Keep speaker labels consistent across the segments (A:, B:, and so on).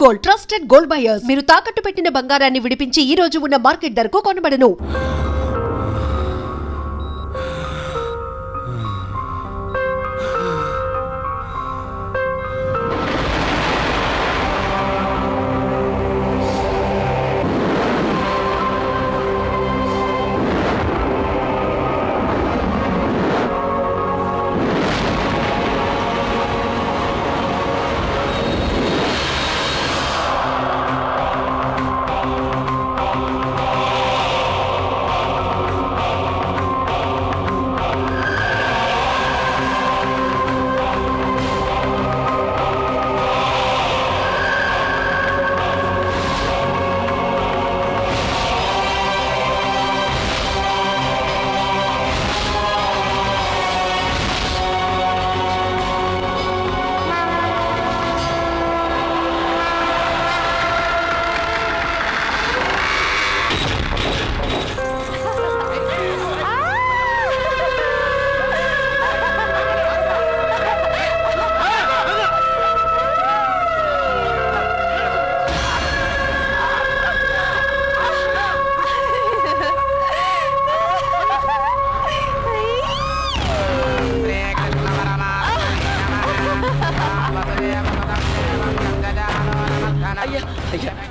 A: Gold, trusted gold buyers. మీరు తాకట్టు పెట్టిన బంగారాన్ని విడిపించి ఈ రోజు ఉన్న మార్కెట్ ధరకు కొనబడను.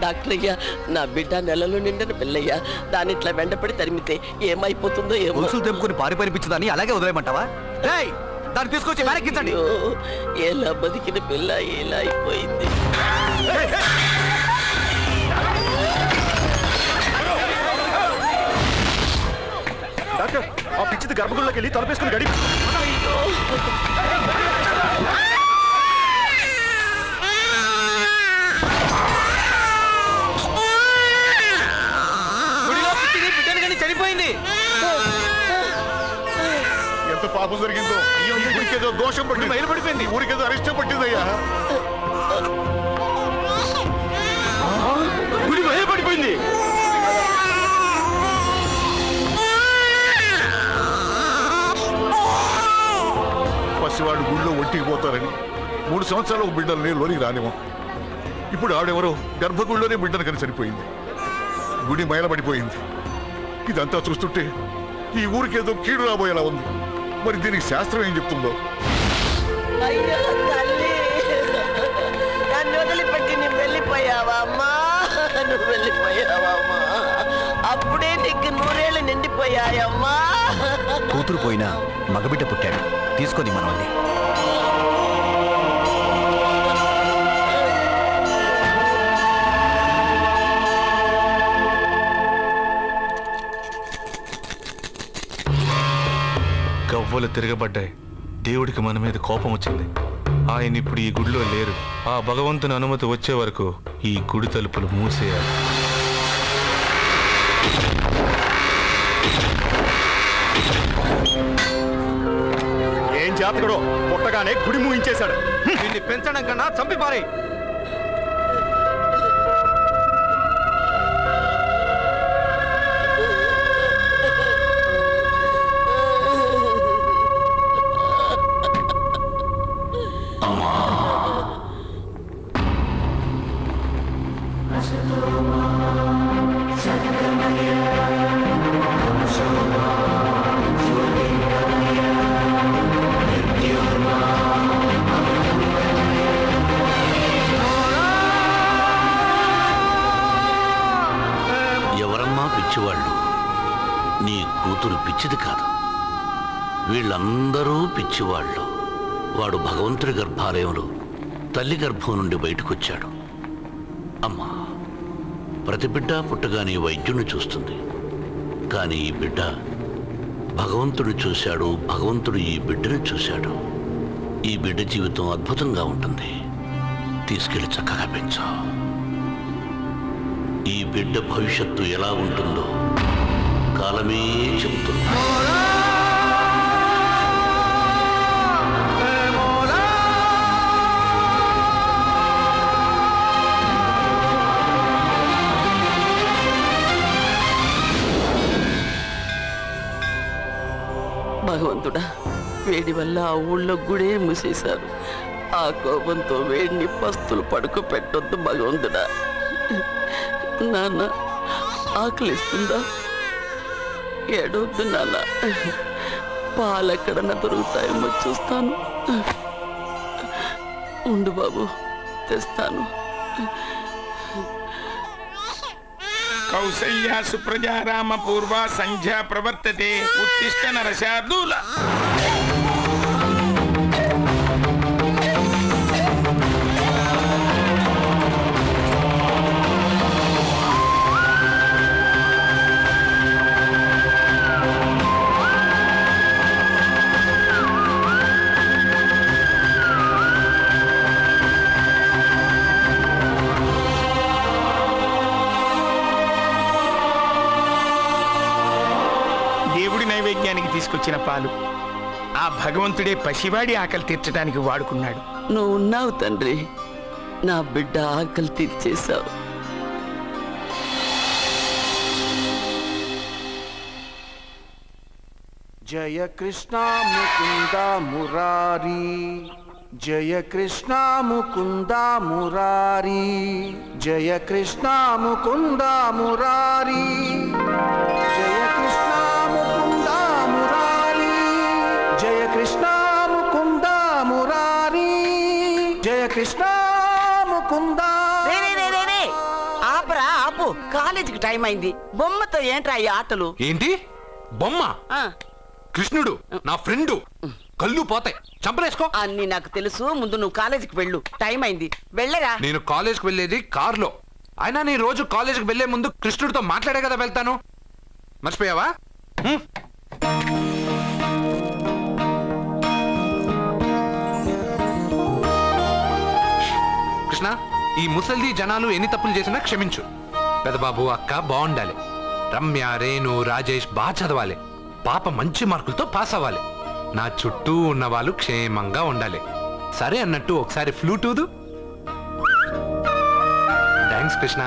B: డాక్టర్ అయ్యా, నా బిడ్డ నెలలో నిండిన పిల్లయ్యా. దాని ఇట్లా వెంటపడి తరిమితే ఏమైపోతుందో ఏమో.
C: గొలుసులు తెంపుకొని పారిపోయిపించదని అలాగే వదిలేయమంటావా? దాన్ని తీసుకొచ్చి వెనక్కించండి.
B: ఎలా బతికిన పిల్ల ఎలా అయిపోయింది.
D: డాక్టర్, ఆ పిచ్చిది గర్భగుడిలోకి వెళ్ళి తలపేసుకుని గడి.
C: చనిపోయింది.
D: ఎంత పాపం జరిగిందో. ఊరికేదో దోషం పడి మైలు పడిపోయింది. ఊరికేదో అరిష్టం పట్టిందయ్యా. గుడి భయపడిపోయింది. పసివాడు గుడిలో ఒంటికి పోతారని 3 సంవత్సరాలు ఒక బిడ్డల్ని లోనికి రానివ్వం. ఇప్పుడు ఆడెవరో గర్భగుడిలోనే బిడ్డను కని చనిపోయింది. గుడి మైలపడిపోయింది. ఇదంతా చూస్తుంటే ఈ ఊరికేదో కీడు రాబోయేలా ఉంది. మరి దీనికి శాస్త్రం ఏం చెప్తుందో.
B: అయ్యో తల్లి, నన్ను వదిలిపెట్టి నువ్వు వెళ్ళిపోయావా అమ్మా? నువ్వు వెళ్ళిపోయావా అమ్మా? అప్పుడే నీకు 100 ఏళ్ళు నిండిపోయాయమ్మా.
C: కూతురు పోయినా మగబిడ్డ పుట్టాడు. తీసుకొని మనల్ని.
E: గవ్వలు తిరగబడ్డాయి. దేవుడికి మన మీద కోపం వచ్చింది. ఆయన ఇప్పుడు ఈ గుడిలో లేరు. ఆ భగవంతుని అనుమతి వచ్చే వరకు ఈ గుడి తలుపులు మూసేయాలి.
D: ఏం జాతకుడో పుట్టగానే గుడి మూయించేశాడు.
C: దీన్ని పెంచడం కన్నా చంపి పారే.
F: పిచ్చివాళ్ళు. నీ కూతురు పిచ్చిది కాదు. వీళ్ళందరూ పిచ్చివాళ్ళు. వాడు భగవంతుడి గర్భాలయంలో తల్లి గర్భం నుండి బయటకొచ్చాడు. అమ్మా, ప్రతి బిడ్డ పుట్టగానే వైద్యుణ్ణి చూస్తుంది. కానీ ఈ బిడ్డ భగవంతుడు చూశాడు. భగవంతుడు ఈ బిడ్డను చూశాడు. ఈ బిడ్డ జీవితం అద్భుతంగా ఉంటుంది. తీసుకెళ్లి చక్కగా పెంచు. ఈ బిడ్డ భవిష్యత్తు ఎలా ఉంటుందో కాలమే చెబుతుంది.
B: భగవంతుడా, వేడి వల్ల ఆ ఊళ్ళో గుడే మూసేశారు. ఆ కోపంతో వేడిని పస్తులు పడుకోపెట్టొద్దు భగవంతుడా. నాన్న ఆకలిస్తుందా? ఏడవద్దు నాన్న, పాలెక్కడన్నా దొరుకుతాయేమో చూస్తాను. ఉండు బాబు, తెస్తాను.
G: కౌసల్యా సుప్రజా రామ పూర్వ సంధ్యా ప్రవర్తతే ఉత్తిష్ట నరశార్దూల. దేవుడి నైవేద్యానికి తీసుకొచ్చిన పాలు ఆ భగవంతుడే పసివాడి ఆకలి తీర్చడానికి వాడుకున్నాడు.
B: నువ్వు ఉన్నావు తండ్రి, నా బిడ్డ ఆకలి తీర్చేశావు.
H: జయ కృష్ణ ముకుంద మురారి, జయ కృష్ణ ముకుంద మురారి, జయ కృష్ణ ముకుంద మురారి, జయ కృష్ణ ముకుంద మురారి, జయ కృష్ణ ముకుంద మురారి, జయ కృష్ణ ముకుంద.
B: ఆపరా ఆపు, కాలేజీకి టైం అయింది. బొమ్మతో ఏంట్రా ఈ ఆటలు?
C: ఏంటి బొమ్మ? కృష్ణుడు నా ఫ్రెండు, కళ్ళు పోతాయి, చంపలేసుకో.
B: అన్ని నాకు తెలుసు, ముందు నువ్వు కాలేజీకి వెళ్ళు, టైం అయింది. వెళ్ళరా.
C: నేను కాలేజ్కి వెళ్ళేది కారులో. అయినా నీ రోజు కాలేజ్కి వెళ్లే ముందు కృష్ణుడితో మాట్లాడే కదా వెళ్తాను. మర్చిపోయావా? కృష్ణ, ఈ ముసల్ది జనాలు ఎన్ని తప్పులు చేసినా క్షమించు. పెదబాబు అక్క బాగుండాలి, రమ్య రేణు రాజేష్ బాగా చదవాలి, పాప మంచి మార్కులతో పాస్ అవ్వాలి, నా చుట్టూ ఉన్న వాళ్ళు క్షేమంగా ఉండాలి. సరే అన్నట్టు ఒకసారి ఫ్లూట్ ఊదు. థ్యాంక్స్ కృష్ణ.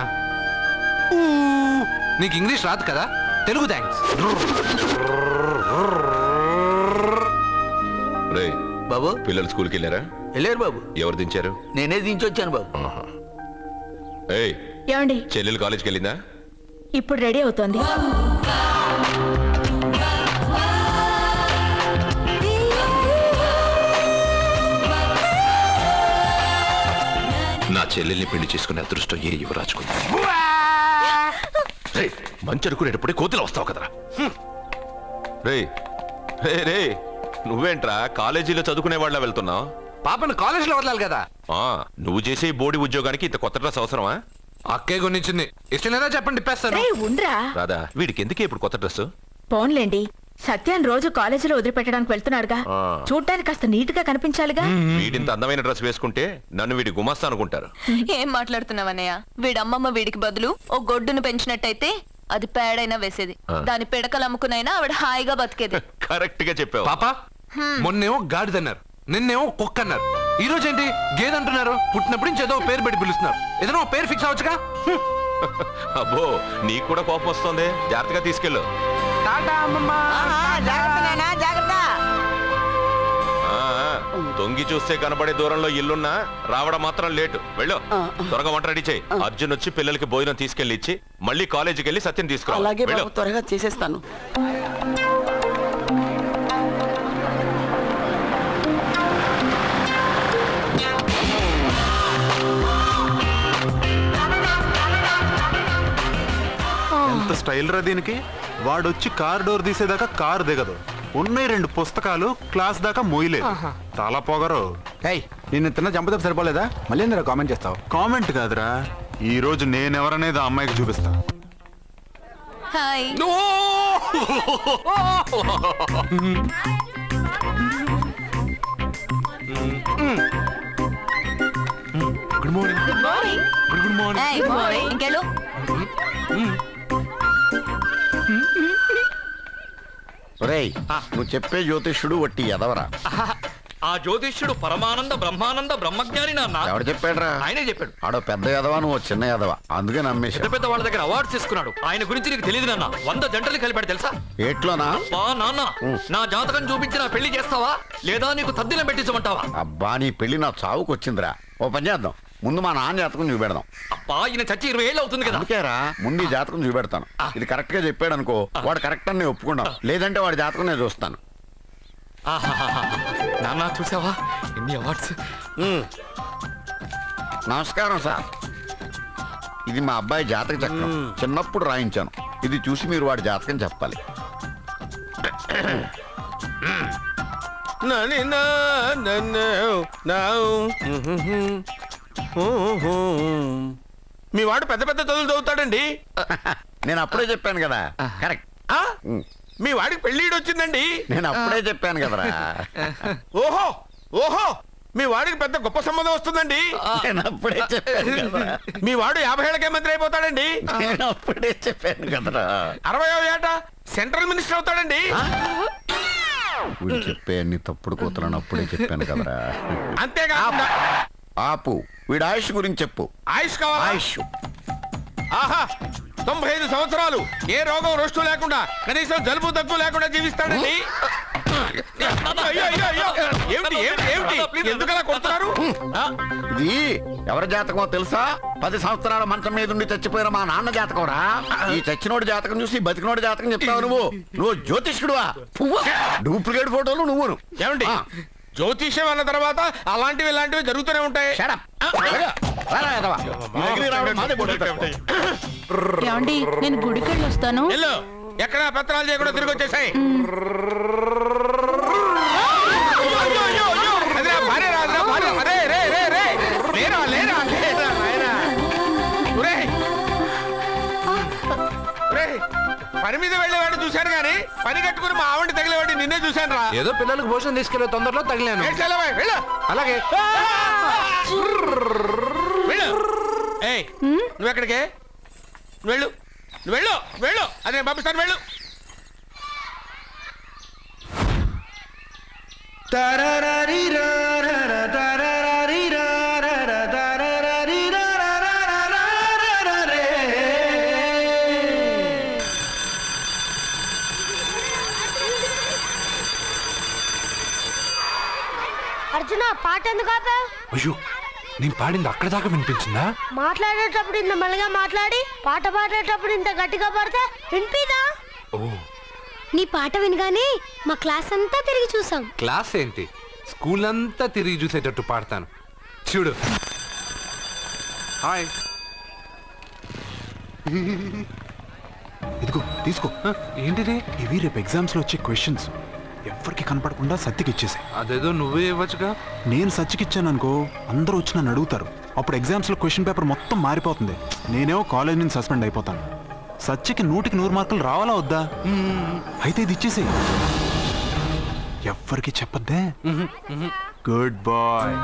C: నీకు ఇంగ్లీష్ రాదు కదా, తెలుగు థ్యాంక్స్.
I: బాబు పిల్లలు స్కూల్కి వెళ్ళారా?
H: వెళ్ళారు బాబు.
I: ఎవరు దించారు?
H: నేనే దించొచ్చాను బాబు.
I: ఏయ్,
J: ఏమండి,
I: చెల్లెలు కాలేజ్కి వెళ్ళిందా?
J: ఇప్పుడు రెడీ అవుతోంది.
I: నా చెల్లెల్ని పెళ్లి చేసుకునే అదృష్టం ఏ యువరాజుకుంది. మంచి అనుకునేటప్పుడే కోతిలో వస్తావు కదరా. రే రే రే, నువ్వేంట్రా కాలేజీలో చదువుకునే వాళ్ళ వెళ్తున్నావు?
C: పాపను కాలేజీలో వదలాలి కదా.
I: నువ్వు చేసే బోడి ఉద్యోగానికి ఇంత కొత్త డ్రెస్ అవసరమా?
C: అక్కే కొనిచ్చింది, ఇష్టం లేదా చెప్పండి ఇప్పేస్తాను.
J: ఉండ్రా
I: రాదా, వీడికి ఎందుకే ఇప్పుడు కొత్త డ్రెస్?
J: పోన్లేండి, సత్యాన్ని రోజు కాలేజీలో వదిలిపెట్టడానికి వెళ్తున్నాడుగా, చూడ్డానికి కాస్త నీట్ గా కనిపించాలిగా.
I: వీడింత అందమైన డ్రెస్ వేసుకుంటే నన్ను వీడి గుమాస్తా అనుకుంటారు.
K: ఏం మాట్లాడుతున్నావన్నయ్య? వీడమ్మమ్మ వీడికి బదులు ఓ గొడ్డును పెంచినట్టయితే అది పేడైనా వేసేది, దాని పిడకలు అమ్ముకునైనా ఆవిడ హాయిగా బతికేది.
I: కరెక్ట్ గా చెప్పావు.
C: పాప, మొన్నేమో గాడిదన్నారు, నిన్నేమో కుక్క అన్నారు, ఈ రోజు ఏంటి గేదంటున్నారు. పుట్టినప్పుడు నుంచి ఏదో పేరు పెట్టి పిలుస్తున్నారు, ఏదైనా పేరు ఫిక్స్ అవ్వచ్చుగా.
I: అబ్బో, నీకు కూడా కోపం వస్తుంది, జాగ్రత్తగా తీసుకెళ్ళు. తొంగి చూస్తే కనబడే దూరంలో ఇల్లున్నా రావడం మాత్రం లేటు. వెళ్ళు, త్వరగా వంట రెడీ చేయి. అర్జున్ వచ్చి పిల్లలకి భోజనం తీసుకెళ్లి ఇచ్చి మళ్ళీ కాలేజీకి వెళ్ళి సత్యం తీసుకురా.
B: అలాగే బాబు, త్వరగా చేసేస్తాను.
L: ఎంత స్టైల్ రా దీనికి. వాడొచ్చి కార్ డోర్ తీసేదాకా కారు దిగదు, ఉన్నాయి 2 పుస్తకాలు, క్లాస్ దాకా మోయలేదు. చాలా పొగరు.
H: నిన్ను తిన్న చంపదెబ్బ సరిపోలేదా? మళ్ళీ ఎందుకు కామెంట్ చేస్తావు?
L: కామెంట్ కాదురా, ఈ రోజు నేనెవరనేది ఆ అమ్మాయికి చూపిస్తా.
K: Hi.
C: Good morning.
K: Good morning.
C: Good morning.
K: Good morning. ఇంకెళ్ళు.
H: నువ్వు చెప్పే జ్యోతిష్యుడు వట్టి ఎదవరా.
M: ఆ జ్యోతిష్యుడు పరమానంద బ్రహ్మానంద బ్రహ్మజ్ఞాని నాన్న.
N: ఎవడు చెప్పాడురా?
M: ఆయనే చెప్పాడు.
N: ఆడో పెద్ద ఎదవా, నువ్వు చిన్న ఎదవా, అందుకే నమ్మేశా.
M: పెద్ద పెద్ద వాళ్ళ దగ్గర అవార్డ్స్ తీసుకున్నాడు. ఆయన గురించి నీకు తెలియదు నాన్న. 100 జంటలు కలిపాడు తెలుసా?
N: ఏట్లోనా?
M: అబ్బా నాన్న, నా జాతకం చూపించి నా పెళ్లి చేస్తావా లేదా నీకు తద్దిలం పెట్టించమంటావా?
N: అబ్బా నీ పెళ్లి నా చావుకు వచ్చిందిరా. ఓ పని చేద్దాం, ముందు మా నాన్న జాతకం చూపెడదాం.
M: అబ్బా ఈయన చచ్చి 20 ఏళ్ళు అవుతుంది కదా.
N: అందుకేరా ముందు ఈ జాతకం చూపెడతాను. ఇది కరెక్ట్ గా చెప్పాడు అనుకో, వాడు కరెక్ట్ అని నేను ఒప్పుకున్నాను. లేదంటే వాడి జాతకం నేను చూస్తాను.
M: నాన్న చూసావా ఎన్ని అవార్డ్స్?
N: నమస్కారం సార్. ఇది మా అబ్బాయి జాతక చక్రం, చిన్నప్పుడు రాయించాను. ఇది చూసి మీరు వాడి జాతకం చెప్పాలి.
G: మీ వాడు పెద్ద పెద్ద చదువులు చదువుతాడండి.
N: నేను అప్పుడే చెప్పాను కదా. కరెక్ట్.
G: మీ వాడికి పెళ్ళిడు వచ్చిందండి.
N: నేను అప్పుడే చెప్పాను కదరా.
G: ఓహో ఓహో మీ వాడికి పెద్ద గొప్ప సంబంధం వస్తుందండి.
N: నేను అప్పుడే చెప్పాను కదా.
G: మీ వాడు 50 ఏళ్ళకే మంత్రి అయిపోతాడండి.
N: నేను అప్పుడే చెప్పాను కదరా.
G: 60వ ఏట సెంట్రల్ మినిస్టర్ అవుతాడండి.
N: వీడు చెప్పే అన్ని తప్పుడు కూతురని అప్పుడే చెప్పాను కదరా.
G: అంతేకాకుండా
N: ఆపు, వీడి ఆయుష్ గురించి చెప్పు.
G: ఆయుష్ కావాలా?
N: ఆయుష్
G: ఆహా 95 సంవత్సరాలు ఏ రోగం రోస్టు లేకుండా, కనీసం జలుబు దగ్గు లేకుండా జీవిస్తాడండి. అయ్యో, అయ్యో, అయ్యో. ఏమిటి ఏమిటి ఏమిటి ఎందుకలా కొడుతున్నారు?
N: ఇది ఎవరి జాతకమో తెలుసా? 10 సంవత్సరాల మంచం మీద ఉండి చచ్చిపోయిన మా నాన్న జాతకం రా. ఈ చచ్చినోడి జాతకం చూసి బతికినోడి జాతకం చెప్తావు నువ్వు జ్యోతిష్కుడువా? డూప్లికేట్ ఫోటోలు నువ్వును.
G: ఏమండి జ్యోతిష్యం అన్న తర్వాత అలాంటివి ఇలాంటివి జరుగుతూనే ఉంటాయి.
J: ఏమండి నేను గుడికి వెళ్ళి వస్తాను.
G: ఎక్కడ పత్రాలు చేయకుండా తిరిగి వచ్చేసాయి. పని మీద వెళ్ళేవాడిని చూశాను గానీ పని కట్టుకుని మా ఆవిడ తగిలేవాడి నిన్నే చూశాను రా.
C: ఏదో పిల్లలకు భోజనం తీసుకెళ్లే తొందరలో తగిలాను. అలాగే
G: నువ్వు ఎక్కడికే? వెళ్ళు వెళ్ళు వెళ్ళు, అదే పంపిస్తాను. వెళ్ళు.
O: అర్జున పాట ఎందుకు ఆపా?
C: అయ్యో నేను పాడింది అక్కడ దాకా వినిపించిందా?
O: మాట్లాడేటప్పుడు ఇంత మెల్లగా మాట్లాడి పాట పాడేటప్పుడు ఇంత గట్టిగా పాడితే వినిపిదా?
C: ఓ
O: నీ పాట వినగానే మా క్లాస్ అంతా తిరిగి చూసాం.
C: క్లాస్ ఏంటి, స్కూల్ అంతా తిరిగి చూసేటట్టు పాడతాను చూడు.
L: హాయ్, ఇదిగో తీసుకో.
C: ఏంటిది?
L: ఇవి రేపు ఎగ్జామ్స్ లో వచ్చే క్వశ్చన్స్. ఎవరికి కనపడకుండా సత్యకి ఇచ్చేసాయి.
C: అదేదో నువ్వే ఇవ్వచ్చుగా.
L: నేను సత్యకి ఇచ్చాను అనుకో, అందరూ వచ్చి నన్ను అడుగుతారు. అప్పుడు ఎగ్జామ్స్ లో క్వశ్చన్ పేపర్ మొత్తం మారిపోతుంది. నేనేమో కాలేజ్ నుంచి సస్పెండ్ అయిపోతాను. సత్యకి 100కి 100 మార్కులు రావాలా వద్దా? అయితే ఇది ఇచ్చేసేయి, ఎవ్వరికి చెప్పద్దే. Good bye.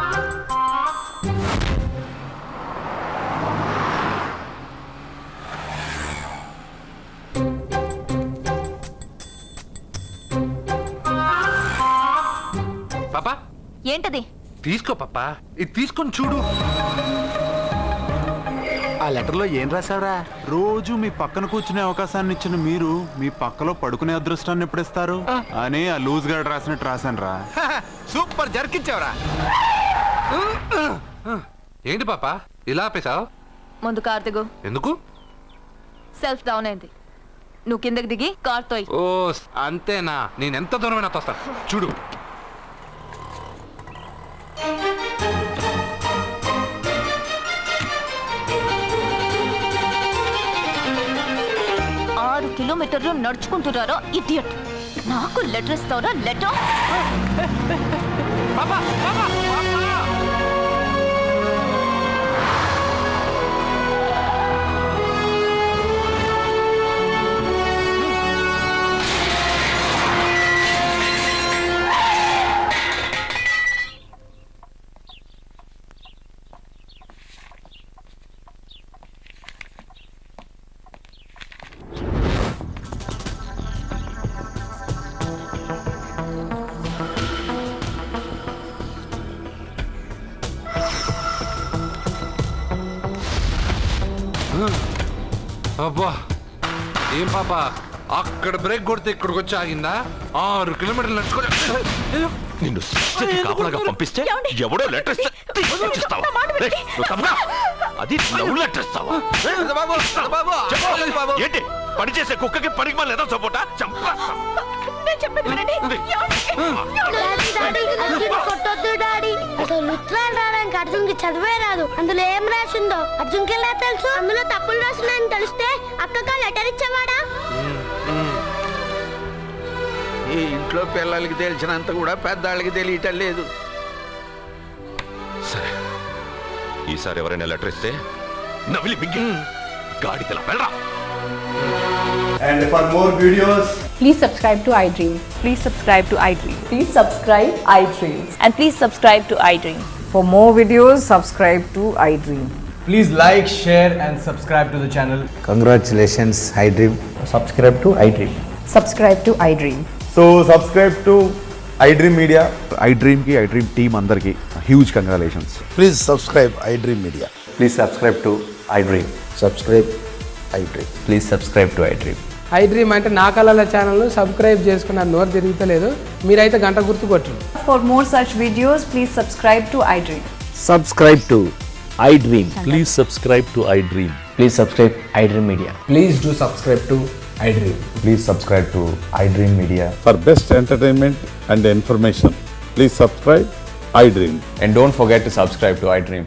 C: పాపా
K: ఏంటది?
C: తీసుకో పాపా, ఇది తీసుకొని చూడు.
L: ఆ లెటర్లో ఏం రాసావురా? రోజు మీ పక్కన కూర్చునే అవకాశాన్ని ఇచ్చిన మీరు మీ పక్కలో పడుకునే అదృష్టాన్ని ఎప్పుడిస్తారు అని ఆ లూజ్ గార్డ్ రాసినట్టు రాశాను రా.
G: సూపర్ జర్కిచ్చావురా.
C: ఏంటి పాపా ఇలా ఆపేశావు?
K: ముందు కార్ దిగు.
C: ఎందుకు?
K: సెల్ఫ్ డౌన్ అయింది. నువ్వు కిందకి దిగి కార్ తోయి.
C: ఓ అంతేనా? నేను ఎంత దూరమైనా తోస్తాను చూడు.
K: కిలోమీటర్లు నడుచుకుంటున్నారా ఇడియట్? నాకు లెటర్ ఇస్తావరా? లెటర్
C: అబ్బా ఏం పాప అక్కడ బ్రేక్ కొడితే ఇక్కడికి వచ్చి ఆగిందా 6 కిలోమీటర్లు నడుచుకొని
I: నిన్ను సత్యకి కాపలాగా పంపిస్తే ఎవడో లెటర్ ఇస్తే తీసుకొచ్చిస్తావా? రేయ్, నువ్వు తప్పగా. అది లవ్ లెటర్ ఇస్తావా? చెప్పు. ఏంటి పని చేసే కుక్కకి పనికి మళ్ళీ ఏదో సపోటా చంపేస్తాం.
O: కొట్టొద్దు డాడీ. అసలు ఉత్తరాలు రావడానికి అర్జున్కి చదివే రాదు. అందులో ఏం రాసిందో అర్జున్కి ఎలా తెలుసు? అందులో తప్పులు రాస్తున్నాయని తెలిస్తే అక్కగా లెటర్ ఇచ్చేవాడా?
N: ఈ ఇంట్లో పిల్లలకి తెలిసినంత కూడా పెద్దాళ్ళకి తెలియటం లేదు.
I: సరే ఈసారి ఎవరైనా లెటర్ ఇస్తే నవిలి మింగి గాడిదలా వెళ్ళరా.
P: And for more videos,
Q: please subscribe to iDream. Please subscribe to iDream. Please subscribe iDream. And please subscribe to iDream. For more videos, subscribe to iDream.
P: please like, share and subscribe to the channel.
H: Congratulations, iDream.
P: Subscribe to iDream.
Q: Subscribe to iDream.
P: So subscribe to iDream Media. iDream ki iDream team andarki huge congratulations.
H: Please subscribe iDream Media.
P: Please subscribe to iDream.
H: Subscribe iDream.
P: Please subscribe to iDream.
R: iDream అంటే నా కళల ఛానల్ను subscribe చేసుకున్న నోరు తిరుగుతలేదు. మీరైతే గంట గుర్తు కొట్టండి.
Q: For more such videos, please subscribe to iDream.
S: Subscribe to iDream. Please subscribe to iDream.
P: Please subscribe iDream Media. Please do subscribe to iDream. Please subscribe to iDream Media.
D: For best entertainment and information, please subscribe iDream.
P: And don't forget to subscribe to iDream.